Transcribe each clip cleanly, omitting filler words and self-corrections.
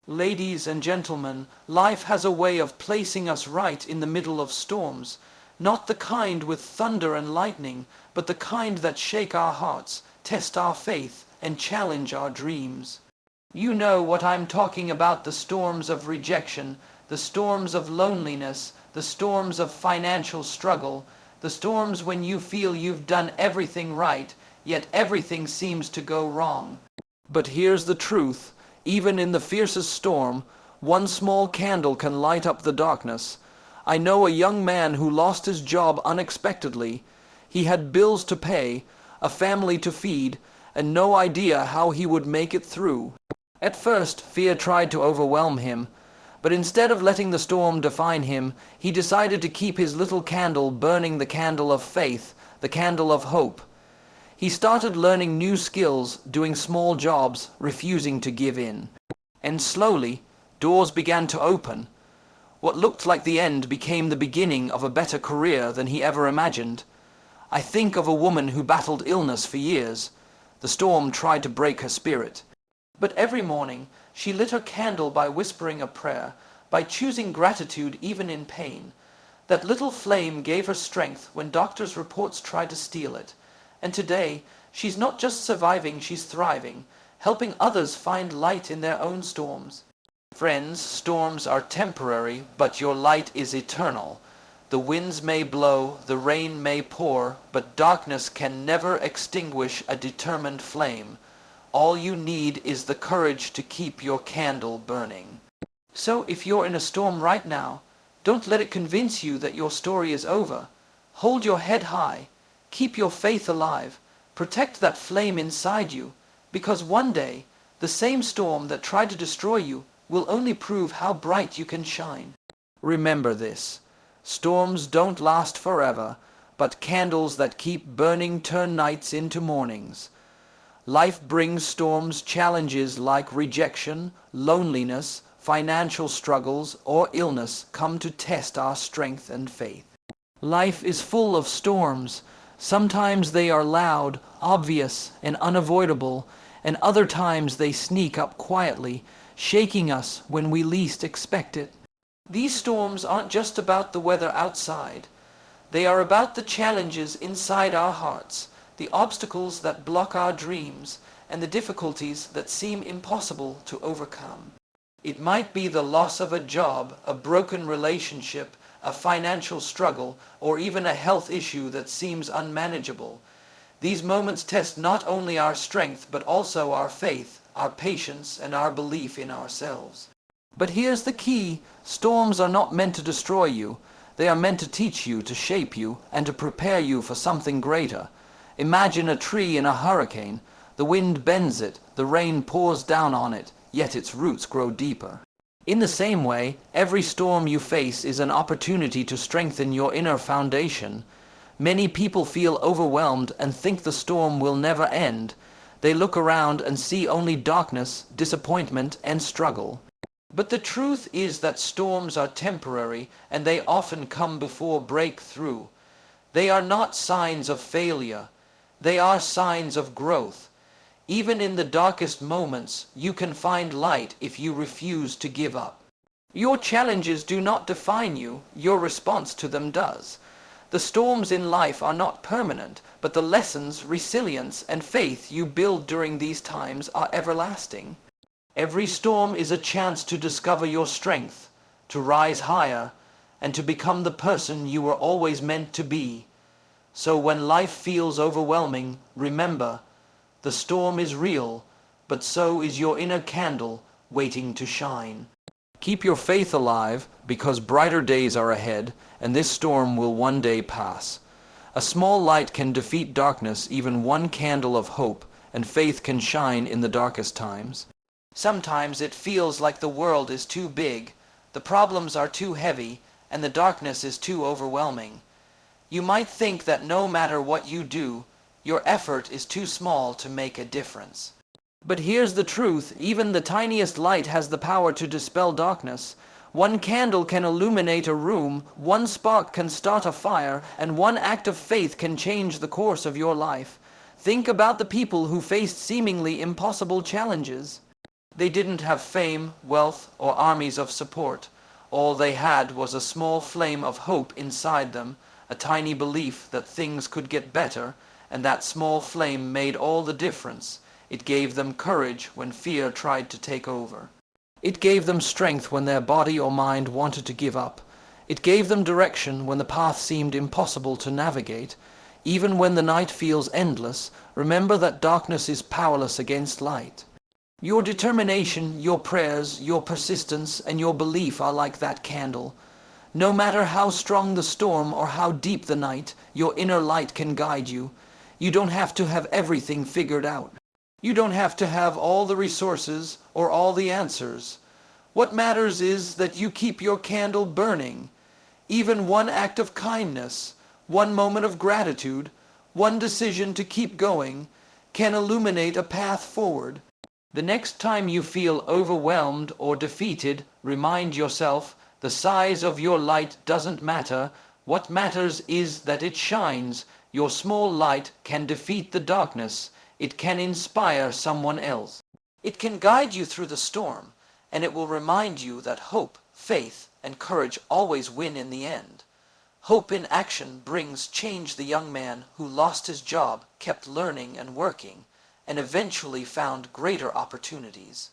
Ladies and gentlemen, life has a way of placing us right in the middle of storms. Not the kind with thunder and lightning, but the kind that shake our hearts, test our faith, and challenge our dreams. You know what I'm talking about, the storms of rejection, the storms of loneliness, the storms of financial struggle, the storms when you feel you've done everything right, yet everything seems to go wrong. But here's the truth. Even in the fiercest storm, one small candle can light up the darkness. I know a young man who lost his job unexpectedly. He had bills to pay, a family to feed, and no idea how he would make it through. At first, fear tried to overwhelm him, but instead of letting the storm define him, he decided to keep his little candle burning, the candle of faith, the candle of hope. He started learning new skills, doing small jobs, refusing to give in. And slowly, doors began to open. What looked like the end became the beginning of a better career than he ever imagined. I think of a woman who battled illness for years. The storm tried to break her spirit. But every morning, she lit her candle by whispering a prayer, by choosing gratitude even in pain. That little flame gave her strength when doctors' reports tried to steal it. And today, she's not just surviving, she's thriving, helping others find light in their own storms. Friends, storms are temporary, but your light is eternal. The winds may blow, the rain may pour, but darkness can never extinguish a determined flame. All you need is the courage to keep your candle burning. So if you're in a storm right now, don't let it convince you that your story is over. Hold your head high. Keep your faith alive. Protect that flame inside you, because one day, the same storm that tried to destroy you will only prove how bright you can shine. Remember this. Storms don't last forever, but candles that keep burning turn nights into mornings. Life brings storms, challenges like rejection, loneliness, financial struggles, or illness come to test our strength and faith. Life is full of storms. Sometimes they are loud, obvious, and unavoidable, and other times they sneak up quietly, shaking us when we least expect it. These storms aren't just about the weather outside. They are about the challenges inside our hearts, the obstacles that block our dreams, and the difficulties that seem impossible to overcome. It might be the loss of a job, a broken relationship, a financial struggle, or even a health issue that seems unmanageable. These moments test not only our strength, but also our faith, our patience, and our belief in ourselves. But here's the key. Storms are not meant to destroy you. They are meant to teach you, to shape you, and to prepare you for something greater. Imagine a tree in a hurricane. The wind bends it, the rain pours down on it, yet its roots grow deeper. In the same way, every storm you face is an opportunity to strengthen your inner foundation. Many people feel overwhelmed and think the storm will never end. They look around and see only darkness, disappointment, and struggle. But the truth is that storms are temporary, and they often come before breakthrough. They are not signs of failure. They are signs of growth. Even in the darkest moments, you can find light if you refuse to give up. Your challenges do not define you, your response to them does. The storms in life are not permanent, but the lessons, resilience, and faith you build during these times are everlasting. Every storm is a chance to discover your strength, to rise higher, and to become the person you were always meant to be. So when life feels overwhelming, remember, the storm is real, but so is your inner candle waiting to shine. Keep your faith alive, because brighter days are ahead, and this storm will one day pass. A small light can defeat darkness, even one candle of hope, and faith can shine in the darkest times. Sometimes it feels like the world is too big, the problems are too heavy, and the darkness is too overwhelming. You might think that no matter what you do, your effort is too small to make a difference. But here's the truth. Even the tiniest light has the power to dispel darkness. One candle can illuminate a room, one spark can start a fire, and one act of faith can change the course of your life. Think about the people who faced seemingly impossible challenges. They didn't have fame, wealth, or armies of support. All they had was a small flame of hope inside them, a tiny belief that things could get better, and that small flame made all the difference. It gave them courage when fear tried to take over. It gave them strength when their body or mind wanted to give up. It gave them direction when the path seemed impossible to navigate. Even when the night feels endless, remember that darkness is powerless against light. Your determination, your prayers, your persistence, and your belief are like that candle. No matter how strong the storm or how deep the night, your inner light can guide you. You don't have to have everything figured out. You don't have to have all the resources or all the answers. What matters is that you keep your candle burning. Even one act of kindness, one moment of gratitude, one decision to keep going, can illuminate a path forward. The next time you feel overwhelmed or defeated, remind yourself the size of your light doesn't matter. What matters is that it shines. Your small light can defeat the darkness. It can inspire someone else. It can guide you through the storm, and it will remind you that hope, faith, and courage always win in the end. Hope in action brings change. The young man who lost his job kept learning and working, and eventually found greater opportunities.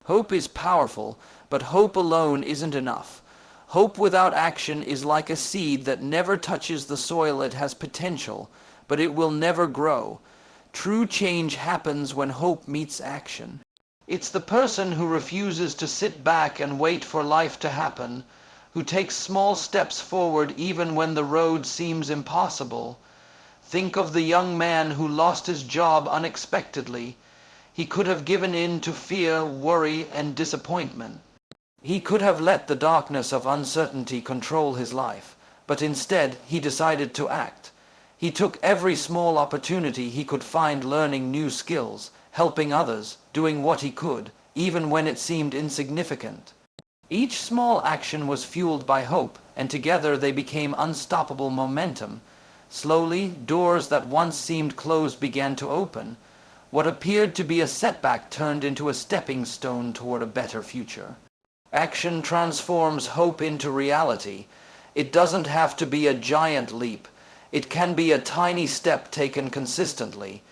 Hope is powerful, but hope alone isn't enough. Hope without action is like a seed that never touches the soil. It has potential, but it will never grow. True change happens when hope meets action. It's the person who refuses to sit back and wait for life to happen, who takes small steps forward even when the road seems impossible. Think of the young man who lost his job unexpectedly. He could have given in to fear, worry, and disappointment. He could have let the darkness of uncertainty control his life, but instead he decided to act. He took every small opportunity he could find, learning new skills, helping others, doing what he could, even when it seemed insignificant. Each small action was fueled by hope, and together they became unstoppable momentum. Slowly, doors that once seemed closed began to open. What appeared to be a setback turned into a stepping stone toward a better future. Action transforms hope into reality. It doesn't have to be a giant leap. It can be a tiny step taken consistently.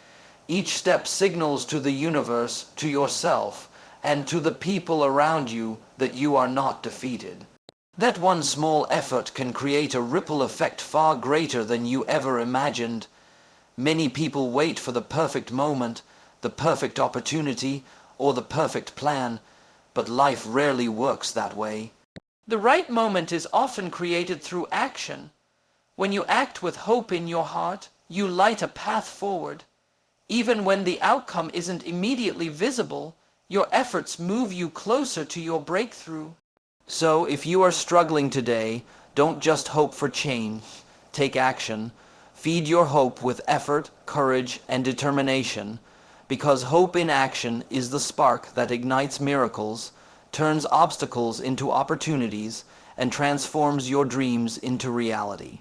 Each step signals to the universe, to yourself, and to the people around you that you are not defeated. That one small effort can create a ripple effect far greater than you ever imagined. Many people wait for the perfect moment, the perfect opportunity, or the perfect plan, but life rarely works that way. The right moment is often created through action. When you act with hope in your heart, you light a path forward. Even when the outcome isn't immediately visible, your efforts move you closer to your breakthrough. So if you are struggling today, don't just hope for change. Take action. Feed your hope with effort, courage, and determination, because hope in action is the spark that ignites miracles, turns obstacles into opportunities, and transforms your dreams into reality.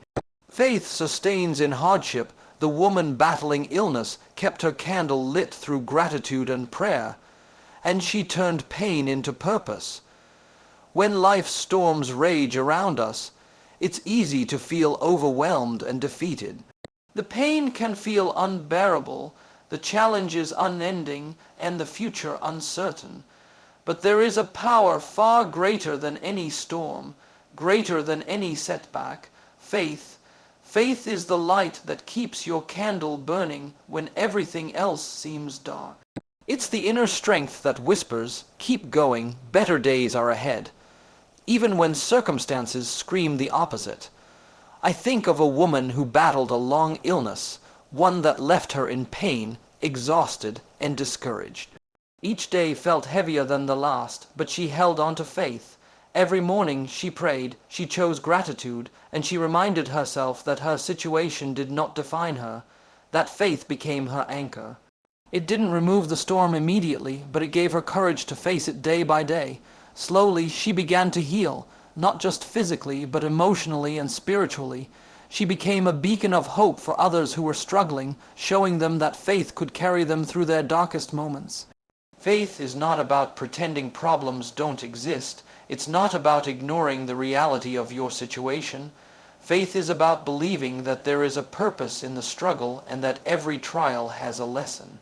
Faith sustains in hardship. The woman battling illness kept her candle lit through gratitude and prayer, and she turned pain into purpose. When life's storms rage around us, it's easy to feel overwhelmed and defeated. The pain can feel unbearable, the challenges unending, and the future uncertain. But there is a power far greater than any storm, greater than any setback: faith. Faith is the light that keeps your candle burning when everything else seems dark. It's the inner strength that whispers, "Keep going, better days are ahead," even when circumstances scream the opposite. I think of a woman who battled a long illness, one that left her in pain, exhausted, and discouraged. Each day felt heavier than the last, but she held on to faith. Every morning she prayed, she chose gratitude, and she reminded herself that her situation did not define her. That faith became her anchor. It didn't remove the storm immediately, but it gave her courage to face it day by day. Slowly she began to heal, not just physically, but emotionally and spiritually. She became a beacon of hope for others who were struggling, showing them that faith could carry them through their darkest moments. Faith is not about pretending problems don't exist. It's not about ignoring the reality of your situation. Faith is about believing that there is a purpose in the struggle and that every trial has a lesson.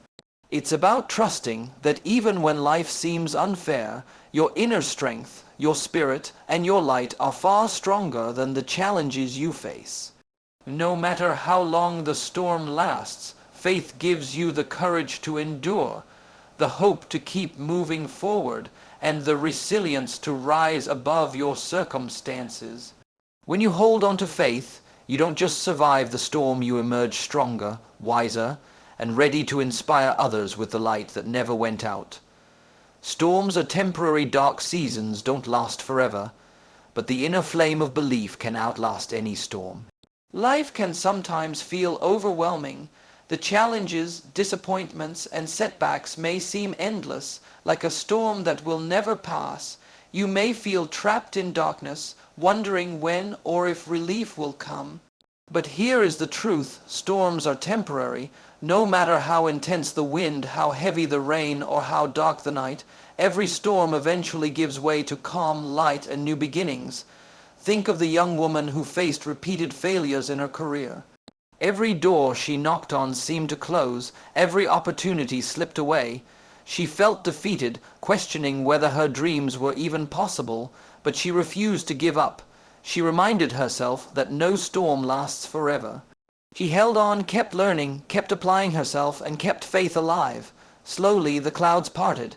It's about trusting that even when life seems unfair, your inner strength, your spirit, and your light are far stronger than the challenges you face. No matter how long the storm lasts, faith gives you the courage to endure, the hope to keep moving forward, and the resilience to rise above your circumstances. When you hold on to faith, you don't just survive the storm, you emerge stronger, wiser, and ready to inspire others with the light that never went out. Storms are temporary dark seasons, don't last forever, but the inner flame of belief can outlast any storm. Life can sometimes feel overwhelming. The challenges, disappointments, and setbacks may seem endless, like a storm that will never pass. You may feel trapped in darkness, wondering when or if relief will come. But here is the truth: storms are temporary. No matter how intense the wind, how heavy the rain, or how dark the night, every storm eventually gives way to calm, light, and new beginnings. Think of the young woman who faced repeated failures in her career. Every door she knocked on seemed to close, every opportunity slipped away. She felt defeated, questioning whether her dreams were even possible, but she refused to give up. She reminded herself that no storm lasts forever. She held on, kept learning, kept applying herself, and kept faith alive. Slowly the clouds parted.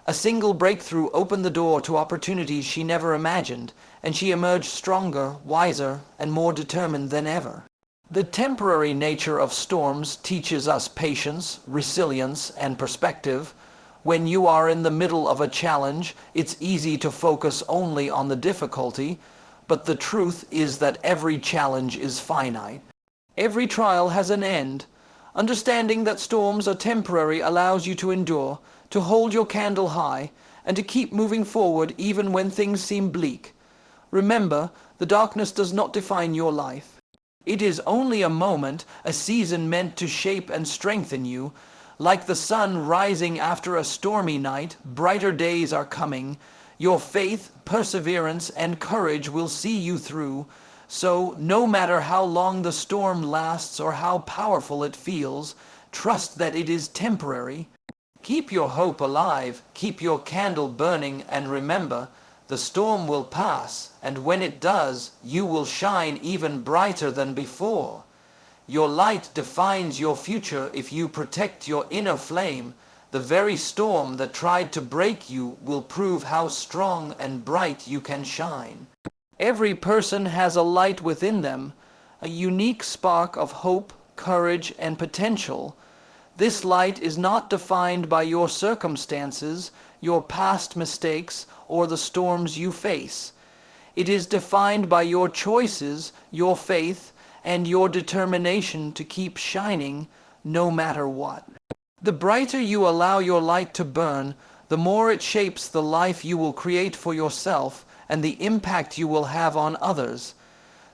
A single breakthrough opened the door to opportunities she never imagined, and she emerged stronger, wiser, and more determined than ever. The temporary nature of storms teaches us patience, resilience, and perspective. When you are in the middle of a challenge, it's easy to focus only on the difficulty, but the truth is that every challenge is finite. Every trial has an end. Understanding that storms are temporary allows you to endure, to hold your candle high, and to keep moving forward even when things seem bleak. Remember, the darkness does not define your life. It is only a moment, a season meant to shape and strengthen you. Like the sun rising after a stormy night, brighter days are coming. Your faith, perseverance, and courage will see you through. So, no matter how long the storm lasts or how powerful it feels, trust that it is temporary. Keep your hope alive, keep your candle burning, and remember, the storm will pass, and when it does, you will shine even brighter than before. Your light defines your future if you protect your inner flame. The very storm that tried to break you will prove how strong and bright you can shine. Every person has a light within them, a unique spark of hope, courage, and potential. This light is not defined by your circumstances, your past mistakes, or the storms you face. It is defined by your choices, your faith, and your determination to keep shining no matter what. The brighter you allow your light to burn, the more it shapes the life you will create for yourself and the impact you will have on others.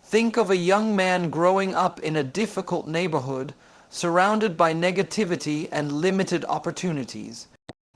Think of a young man growing up in a difficult neighborhood, surrounded by negativity and limited opportunities.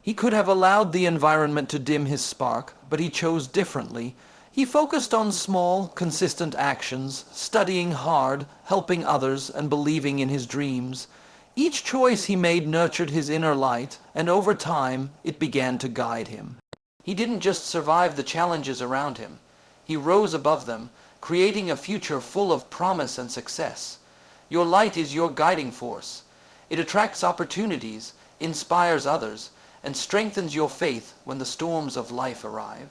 He could have allowed the environment to dim his spark, but he chose differently. He focused on small, consistent actions, studying hard, helping others, and believing in his dreams. Each choice he made nurtured his inner light, and over time, it began to guide him. He didn't just survive the challenges around him. He rose above them, creating a future full of promise and success. Your light is your guiding force. It attracts opportunities, inspires others, and strengthens your faith when the storms of life arrive.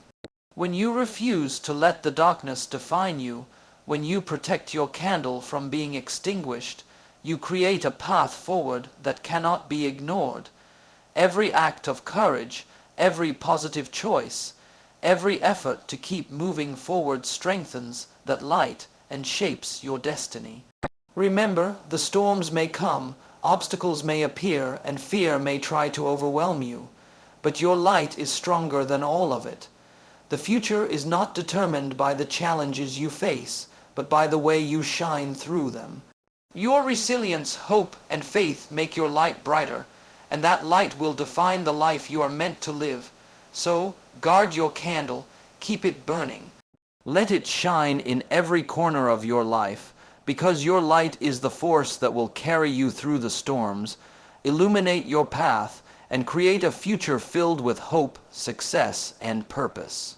When you refuse to let the darkness define you, when you protect your candle from being extinguished, you create a path forward that cannot be ignored. Every act of courage, every positive choice, every effort to keep moving forward strengthens that light and shapes your destiny. Remember, the storms may come, obstacles may appear, and fear may try to overwhelm you, but your light is stronger than all of it. The future is not determined by the challenges you face, but by the way you shine through them. Your resilience, hope, and faith make your light brighter, and that light will define the life you are meant to live. So, guard your candle, keep it burning. Let it shine in every corner of your life, because your light is the force that will carry you through the storms, illuminate your path, and create a future filled with hope, success, and purpose.